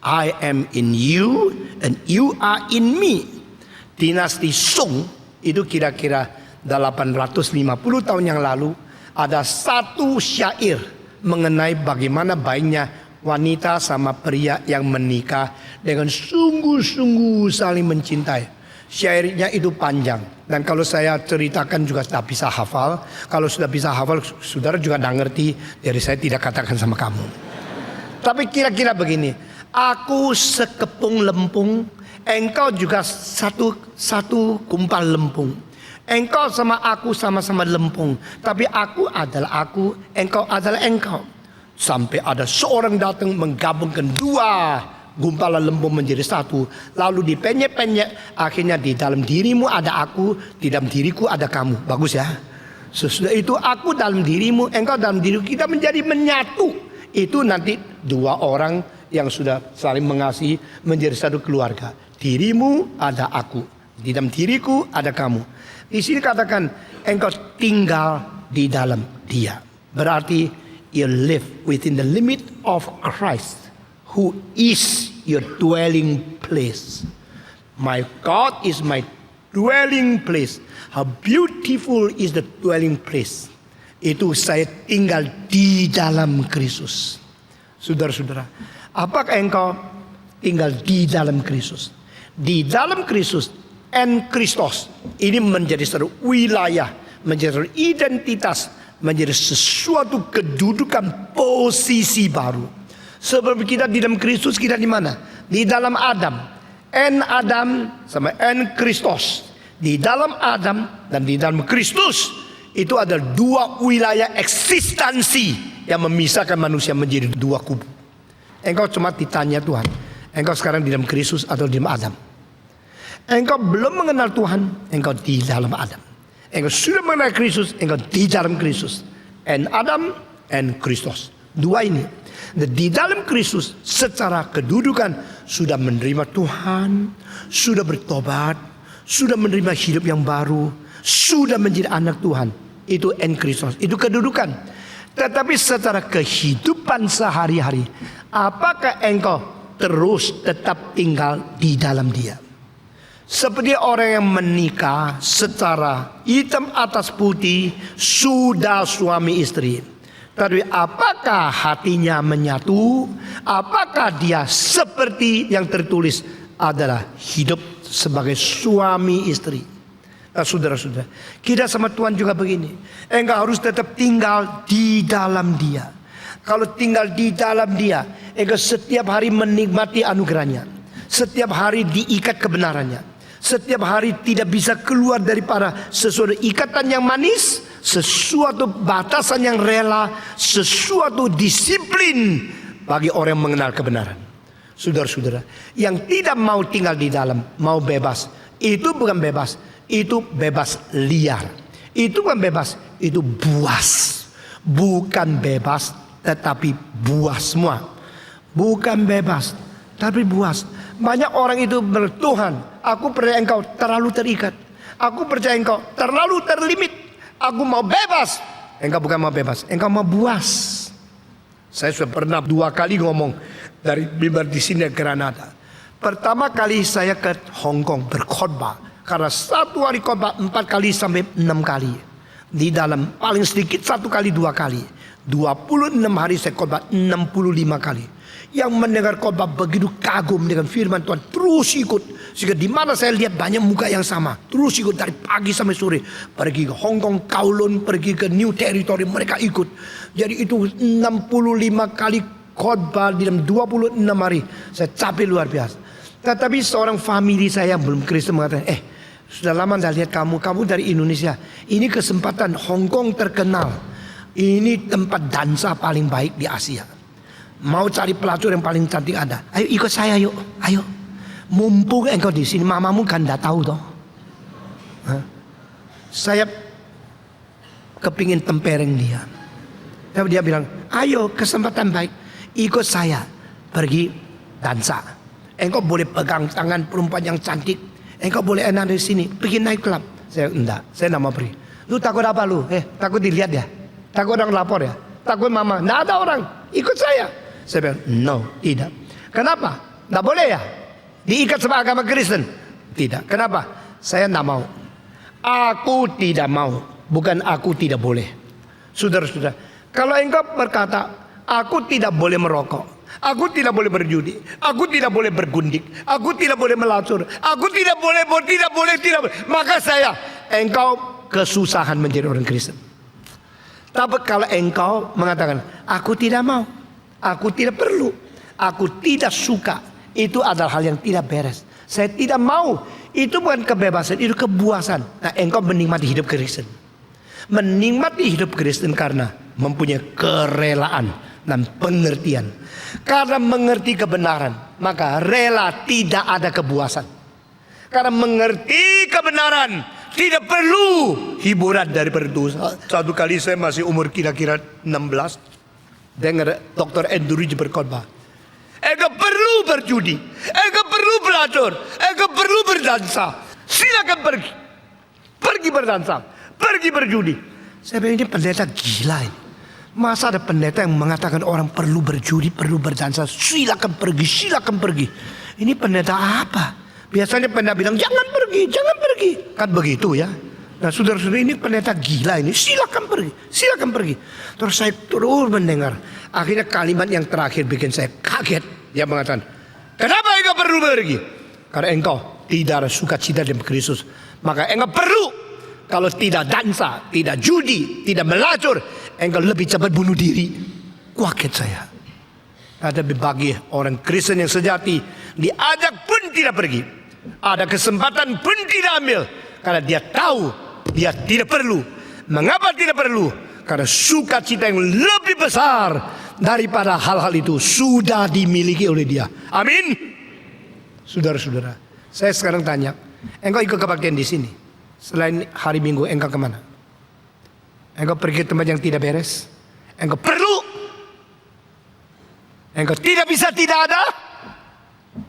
I am in you and you are in me. Dinasti Song itu kira-kira 850 tahun yang lalu ada satu syair mengenai bagaimana baiknya wanita sama pria yang menikah dengan sungguh-sungguh saling mencintai. Syairnya itu panjang dan kalau saya ceritakan juga tidak bisa hafal. Kalau sudah bisa hafal, saudara juga tidak ngerti. Jadi saya tidak katakan sama kamu. Tapi kira-kira begini, aku sekepung lempung, engkau juga satu gumpal lempung. Engkau sama aku sama-sama lempung, tapi aku adalah aku, engkau adalah engkau. Sampai ada seorang datang menggabungkan dua gumpalan lempung menjadi satu. Lalu dipenyek-penyek, akhirnya di dalam dirimu ada aku, di dalam diriku ada kamu. Bagus ya. Sesudah itu aku dalam dirimu, engkau dalam diriku, kita menjadi menyatu. Itu nanti dua orang yang sudah saling mengasihi menjadi satu keluarga. Dirimu ada aku, di dalam diriku ada kamu. Di sini katakan engkau tinggal di dalam dia. Berarti you live within the limit of Christ, who is your dwelling place. My God is my dwelling place. How beautiful is the dwelling place. Itu saya tinggal di dalam Kristus. Saudara-saudara, apakah engkau tinggal di dalam Kristus? Di dalam Kristus and Kristus ini menjadi satu wilayah, menjadi satu identitas, menjadi sesuatu kedudukan posisi baru. Sebab kita di dalam Kristus, kita di mana? Di dalam Adam. En Adam sama en Kristus. Di dalam Adam dan di dalam Kristus itu ada dua wilayah eksistensi yang memisahkan manusia menjadi dua kubu. Engkau cuma ditanya Tuhan, engkau sekarang di dalam Kristus atau di dalam Adam? Engkau belum mengenal Tuhan, engkau di dalam Adam. Engkau sudah mengenal Kristus, engkau di dalam Kristus. And Adam and Kristus. Dua ini. Di dalam Kristus secara kedudukan sudah menerima Tuhan, sudah bertobat, sudah menerima hidup yang baru, sudah menjadi anak Tuhan. Itu en Kristus, itu kedudukan. Tetapi secara kehidupan sehari-hari, apakah engkau terus tetap tinggal di dalam dia? Seperti orang yang menikah secara hitam atas putih, sudah suami istri. Tapi apakah hatinya menyatu? Apakah dia seperti yang tertulis adalah hidup sebagai suami istri? Saudara-saudara, kita sama Tuhan juga begini. Engkau harus tetap tinggal di dalam dia. Kalau tinggal di dalam dia, engkau setiap hari menikmati anugerahnya. Setiap hari diikat kebenarannya. Setiap hari tidak bisa keluar daripada sesuatu ikatan yang manis, sesuatu batasan yang rela, sesuatu disiplin bagi orang yang mengenal kebenaran. Saudara-saudara, yang tidak mau tinggal di dalam, mau bebas, itu bukan bebas, itu bebas liar. Itu bukan bebas, itu buas. Bukan bebas, tetapi buas semua. Bukan bebas, tapi buas. Banyak orang itu bertuhan, aku percaya engkau terlalu terikat. Aku percaya engkau terlalu terlimit. Aku mau bebas. Engkau bukan mau bebas, engkau mau buas. Saya sudah pernah 2 kali ngomong dari mimbar di sini ke Granada. Pertama kali saya ke Hong Kong berkhotbah. Karena 1 hari khotbah 4 kali sampai 6 kali. Di dalam paling sedikit 1 kali 2 kali. 26 hari saya khotbah 65 kali. Yang mendengar khotbah begitu kagum dengan firman Tuhan, terus ikut. Sehingga di mana saya lihat banyak muka yang sama, terus ikut dari pagi sampai sore. Pergi ke Hong Kong, Kowloon, pergi ke New Territory, mereka ikut. Jadi itu 65 kali khotbah di dalam 26 hari. Saya capek luar biasa. Tetapi seorang family saya yang belum Kristen mengatakan, sudah lama saya lihat kamu dari Indonesia. Ini kesempatan, Hong Kong terkenal. Ini tempat dansa paling baik di Asia. Mau cari pelacur yang paling cantik ada. Ayo ikut saya yuk, ayo. Mumpung engkau di sini, mamamu kan tidak tahu toh. Saya kepingin tempereng dia. Tapi dia bilang, ayo kesempatan baik, ikut saya pergi dansa. Engkau boleh pegang tangan perempuan yang cantik. Engkau boleh enak di sini, pergi naik klub. Saya enggak, saya tidak mau pergi. Lu takut apa lu? Takut dilihat ya? Takut orang lapor ya? Takut mama? Tidak ada orang, ikut saya. Saya bilang, no, tidak. Kenapa? Tidak boleh ya? Diikat sama agama Kristen? Tidak. Kenapa? Saya tidak mau. Aku tidak mau. Bukan aku tidak boleh. Saudara-saudara, kalau engkau berkata, aku tidak boleh merokok, aku tidak boleh berjudi, aku tidak boleh bergundik, aku tidak boleh melacur, aku tidak boleh, maka engkau kesusahan menjadi orang Kristen. Tapi kalau engkau mengatakan, aku tidak mau, aku tidak perlu, aku tidak suka, itu adalah hal yang tidak beres. Saya tidak mau. Itu bukan kebebasan, itu kepuasan. Nah, engkau menikmati hidup Kristen. Menikmati hidup Kristen karena mempunyai kerelaan dan pengertian. Karena mengerti kebenaran, maka rela tidak ada kepuasan. Karena mengerti kebenaran, tidak perlu hiburan dari berdosa. Satu kali saya masih umur kira-kira 16, dengar Dr. Andrew Ridge berkhotbah. Engkau perlu berjudi, engkau perlu pelacur, engkau perlu berdansa. Silakan pergi, pergi berdansa, pergi berjudi. Saya bilang ini pendeta gila ini. Masa ada pendeta yang mengatakan orang perlu berjudi, perlu berdansa, silakan pergi, silakan pergi. Ini pendeta apa? Biasanya pendeta bilang jangan pergi, jangan pergi. Kan begitu ya. Nah saudara-saudara, ini pendeta gila ini, silakan pergi, silakan pergi. Terus saya terus mendengar. Akhirnya kalimat yang terakhir bikin saya kaget. Dia mengatakan, kenapa engkau perlu pergi? Karena engkau tidak ada sukacita dalam Kristus. Maka engkau perlu. Kalau tidak dansa, tidak judi, tidak melacur, engkau lebih cepat bunuh diri. Kaget saya. Tapi bagi orang Kristen yang sejati, diajak pun tidak pergi. Ada kesempatan pun tidak ambil. Karena dia tahu dia tidak perlu. Mengapa tidak perlu? Karena sukacita yang lebih besar daripada hal-hal itu sudah dimiliki oleh dia. Amin. Saudara-saudara, saya sekarang tanya, engkau ikut kebaktian di sini? Selain hari Minggu, engkau kemana? Engkau pergi ke tempat yang tidak beres? Engkau perlu? Engkau tidak bisa tidak ada?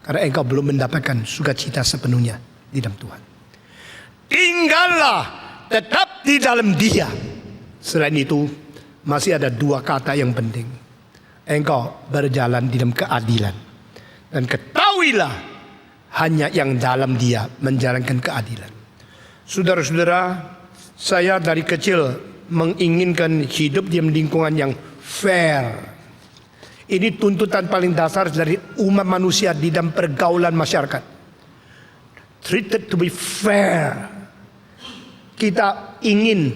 Karena engkau belum mendapatkan sukacita sepenuhnya di dalam Tuhan. Tinggallah tetap di dalam Dia. Selain itu masih ada 2 kata yang penting. Engkau berjalan di dalam keadilan. Dan ketahuilah hanya yang dalam Dia menjalankan keadilan. Saudara-saudara, saya dari kecil menginginkan hidup di lingkungan yang fair. Ini tuntutan paling dasar dari umat manusia di dalam pergaulan masyarakat. Treated to be fair. Kita ingin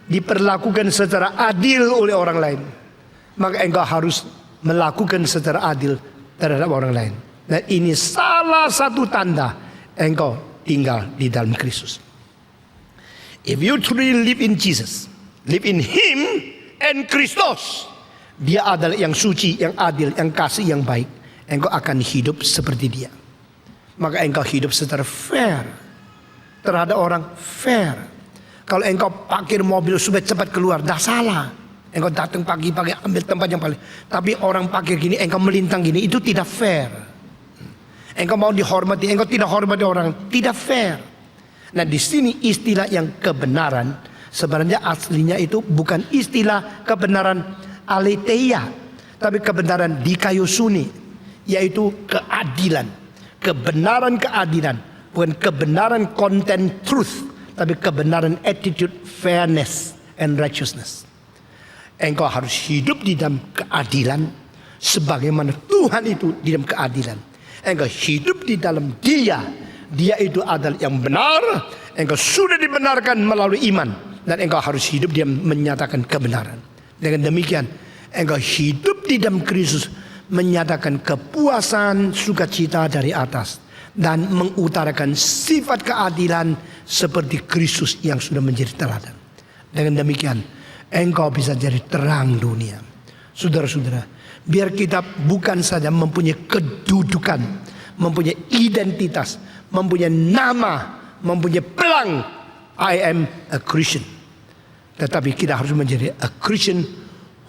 diperlakukan secara adil oleh orang lain. Maka engkau harus melakukan secara adil terhadap orang lain. Dan ini salah satu tanda engkau tinggal di dalam Kristus. If you truly live in Jesus, live in Him and Christos, Dia adalah yang suci, yang adil, yang kasih, yang baik. engkau akan hidup seperti dia. Maka engkau hidup secara fair terhadap orang, fair. Kalau engkau parkir mobil supaya cepat keluar, dah salah. Engkau datang pagi-pagi ambil tempat yang paling. Tapi orang parkir gini, engkau melintang gini, itu tidak fair. Engkau mau dihormati, engkau tidak hormati orang, tidak fair. Nah, di sini istilah yang kebenaran sebenarnya aslinya itu bukan istilah kebenaran aletheia, tapi kebenaran dikaiosune, yaitu keadilan. Kebenaran keadilan, bukan kebenaran content truth, tapi kebenaran attitude fairness and righteousness. Engkau harus hidup di dalam keadilan sebagaimana Tuhan itu di dalam keadilan. Engkau hidup di dalam Dia. Dia itu adalah yang benar. Engkau sudah dibenarkan melalui iman, dan engkau harus hidup dia menyatakan kebenaran. Dengan demikian engkau hidup di dalam Kristus, menyatakan kepuasan sukacita dari atas, dan mengutarakan sifat keadilan seperti Kristus yang sudah menjadi teladan. Dengan demikian engkau bisa jadi terang dunia. Saudara-saudara, biar kita bukan saja mempunyai kedudukan, mempunyai identitas, mempunyai nama, mempunyai pelang, I am a Christian. Tetapi kita harus menjadi a Christian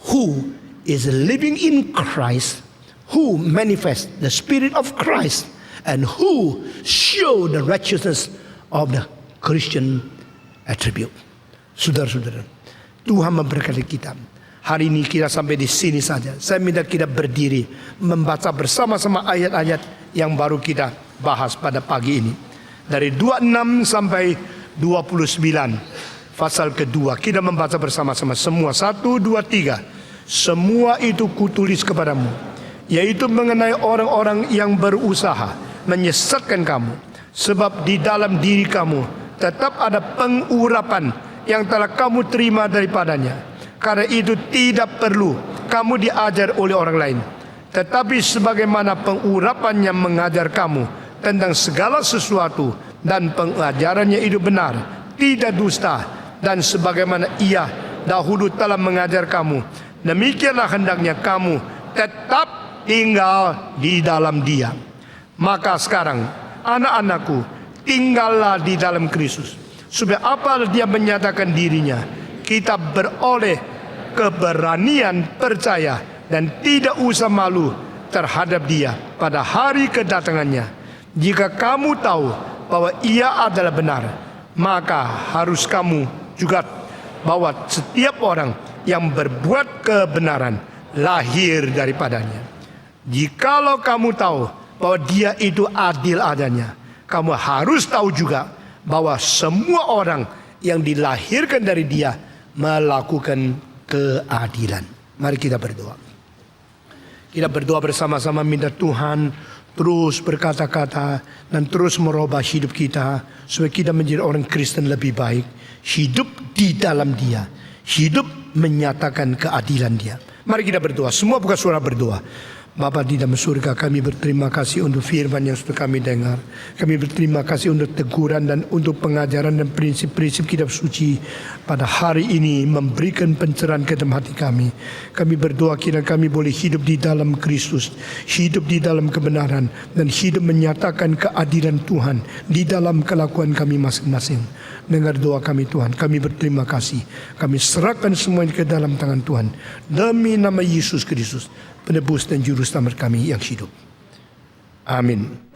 who is living in Christ, who manifests the Spirit of Christ, and who show the righteousness of the Christian attribute. Saudara-saudara, Tuhan memberkati kita. Hari ini kita sampai di sini saja. Saya minta kita berdiri membaca bersama-sama ayat-ayat yang baru kita bahas pada pagi ini. Dari 26 sampai 29 pasal kedua. Kita membaca bersama-sama semua. 1, 2, 3. Semua itu kutulis kepadamu, yaitu mengenai orang-orang yang berusaha menyesatkan kamu. Sebab di dalam diri kamu tetap ada pengurapan yang telah kamu terima daripadanya. Karena itu tidak perlu kamu diajar oleh orang lain, tetapi sebagaimana pengurapannya mengajar kamu tentang segala sesuatu, dan pengajarannya itu benar, tidak dusta, dan sebagaimana ia dahulu telah mengajar kamu, demikianlah hendaknya kamu tetap tinggal di dalam Dia. Maka sekarang, anak-anakku, tinggallah di dalam Kristus, supaya apa Dia menyatakan dirinya, kita beroleh keberanian percaya dan tidak usah malu terhadap Dia pada hari kedatangannya. Jika kamu tahu bahwa Ia adalah benar, maka harus kamu juga bahwa setiap orang yang berbuat kebenaran lahir daripadanya. Jikalau kamu tahu bahwa Dia itu adil adanya, kamu harus tahu juga bahwa semua orang yang dilahirkan dari Dia melakukan keadilan. Mari kita berdoa. Kita berdoa bersama-sama, minta Tuhan terus berkata-kata dan terus merubah hidup kita, supaya kita menjadi orang Kristen lebih baik. Hidup di dalam Dia, hidup menyatakan keadilan Dia. Mari kita berdoa. Semua buka suara berdoa. Bapa di dalam surga, kami berterima kasih untuk firman yang sudah kami dengar. Kami berterima kasih untuk teguran dan untuk pengajaran dan prinsip-prinsip kitab suci pada hari ini, memberikan pencerahan ke dalam hati kami. Kami berdoa kiranya kami boleh hidup di dalam Kristus, hidup di dalam kebenaran, dan hidup menyatakan keadilan Tuhan di dalam kelakuan kami masing-masing. Dengar doa kami Tuhan, kami berterima kasih. Kami serahkan semuanya ke dalam tangan Tuhan, demi nama Yesus Kristus, penebus dan juru selamat kami yang hidup. Amin.